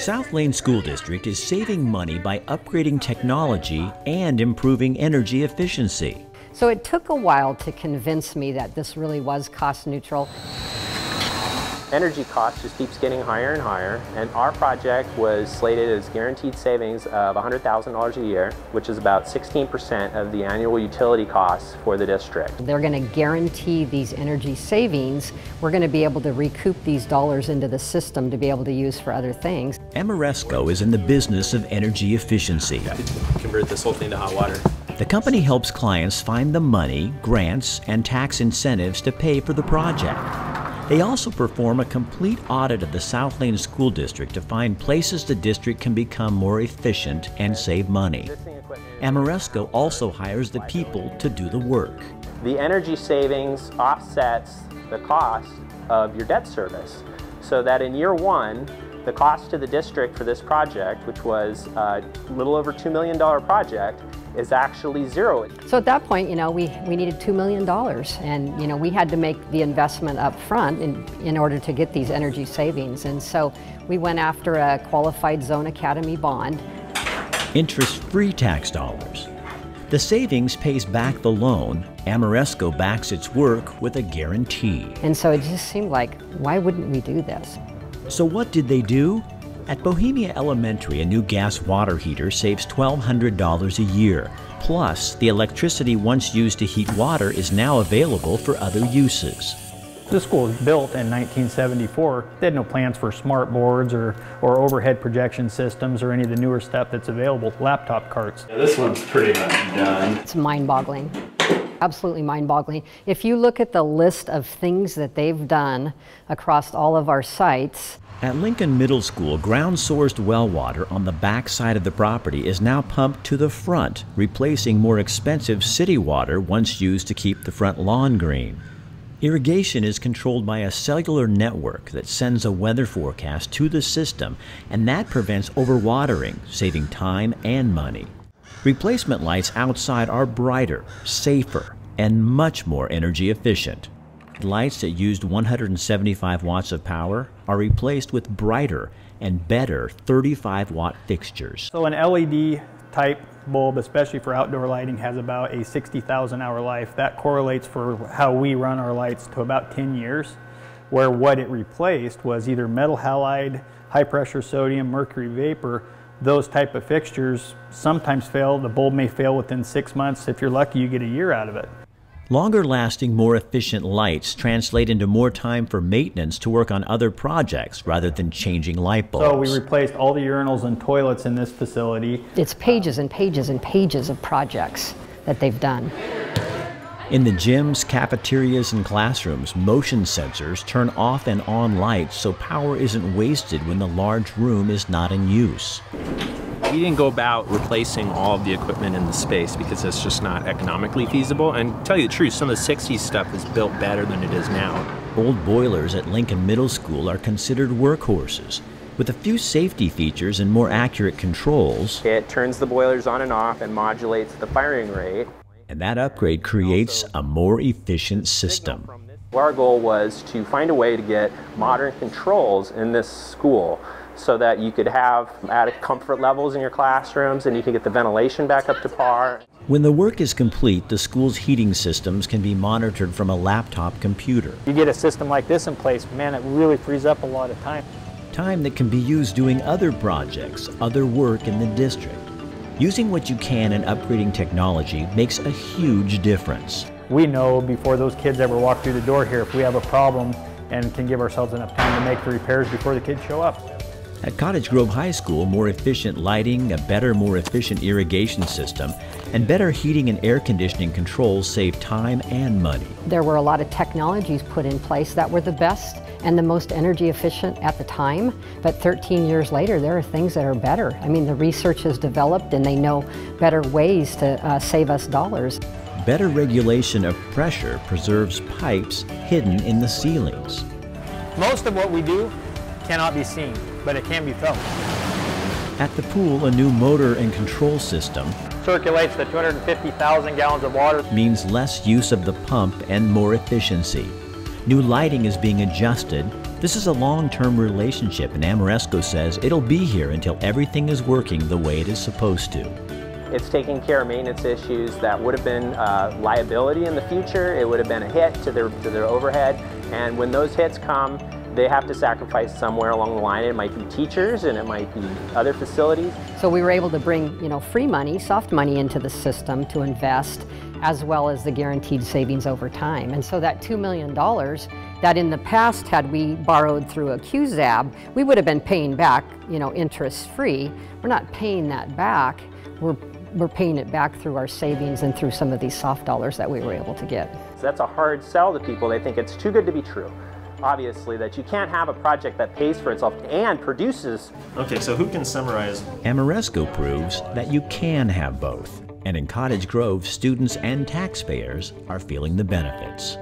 South Lane School District is saving money by upgrading technology and improving energy efficiency. So it took a while to convince me that this really was cost neutral. Energy cost just keeps getting higher and higher, and our project was slated as guaranteed savings of $100,000 a year, which is about 16% of the annual utility costs for the district. They're going to guarantee these energy savings. We're going to be able to recoup these dollars into the system to be able to use for other things. Ameresco is in the business of energy efficiency. Convert this whole thing to hot water. The company helps clients find the money, grants, and tax incentives to pay for the project. They also perform a complete audit of the South Lane School District to find places the district can become more efficient and save money. Ameresco also hires the people to do the work. The energy savings offsets the cost of your debt service, so that in year one, the cost to the district for this project, which was a little over $2 million project, is actually zero. So at that point, we needed $2 million, and we had to make the investment up front in order to get these energy savings. And so we went after a qualified Zone Academy bond. Interest-free tax dollars. The savings pays back the loan. Ameresco backs its work with a guarantee. And so it just seemed like, why wouldn't we do this? So what did they do? At Bohemia Elementary, a new gas water heater saves $1,200 a year. Plus, the electricity once used to heat water is now available for other uses. This school was built in 1974. They had no plans for smart boards or overhead projection systems or any of the newer stuff that's available, laptop carts. Yeah, this one's pretty much done. It's mind-boggling. Absolutely mind-boggling. If you look at the list of things that they've done across all of our sites. At Lincoln Middle School, ground-sourced well water on the back side of the property is now pumped to the front, replacing more expensive city water once used to keep the front lawn green. Irrigation is controlled by a cellular network that sends a weather forecast to the system, and that prevents overwatering, saving time and money. Replacement lights outside are brighter, safer, and much more energy efficient. Lights that used 175 watts of power are replaced with brighter and better 35-watt fixtures. So an LED type bulb, especially for outdoor lighting, has about a 60,000 hour life. That correlates for how we run our lights to about 10 years, where what it replaced was either metal halide, high pressure sodium, mercury vapor. Those type of fixtures sometimes fail. The bulb may fail within 6 months. If you're lucky, you get a year out of it. Longer-lasting, more efficient lights translate into more time for maintenance to work on other projects rather than changing light bulbs. So we replaced all the urinals and toilets in this facility. It's pages and pages and pages of projects that they've done. In the gyms, cafeterias, and classrooms, motion sensors turn off and on lights so power isn't wasted when the large room is not in use. We didn't go about replacing all of the equipment in the space because it's just not economically feasible. And to tell you the truth, some of the 60s stuff is built better than it is now. Old boilers at Lincoln Middle School are considered workhorses. With a few safety features and more accurate controls, It turns the boilers on and off and modulates the firing rate. and that upgrade creates a more efficient system. Our goal was to find a way to get modern controls in this school so that you could have added comfort levels in your classrooms and you can get the ventilation back up to par. When the work is complete, the school's heating systems can be monitored from a laptop computer. You get a system like this in place, man, it really frees up a lot of time. Time that can be used doing other projects, other work in the district. Using what you can and upgrading technology makes a huge difference. We know before those kids ever walk through the door here if we have a problem and can give ourselves enough time to make the repairs before the kids show up. At Cottage Grove High School, more efficient lighting, a better, more efficient irrigation system, and better heating and air conditioning controls save time and money. There were a lot of technologies put in place that were the best and the most energy efficient at the time, but 13 years later there are things that are better. I mean, the research has developed and they know better ways to save us dollars. Better regulation of pressure preserves pipes hidden in the ceilings. Most of what we do cannot be seen, but it can be felt. At the pool, a new motor and control system Circulates the 250,000 gallons of water. means less use of the pump and more efficiency. New lighting is being adjusted. This is a long-term relationship, and Ameresco says it'll be here until everything is working the way it is supposed to. It's taking care of maintenance issues that would have been liability in the future. It would have been a hit to their overhead. And when those hits come, they have to sacrifice somewhere along the line. It might be teachers and it might be other facilities. So we were able to bring, free money, soft money into the system to invest, as well as the guaranteed savings over time. And so that $2 million that in the past, had we borrowed through a QZAB, we would have been paying back, interest-free. We're not paying that back. We're paying it back through our savings and through some of these soft dollars that we were able to get. So that's a hard sell to people. They think it's too good to be true. Obviously, that you can't have a project that pays for itself and produces. Okay, so who can summarize? Ameresco proves that you can have both. And in Cottage Grove, students and taxpayers are feeling the benefits.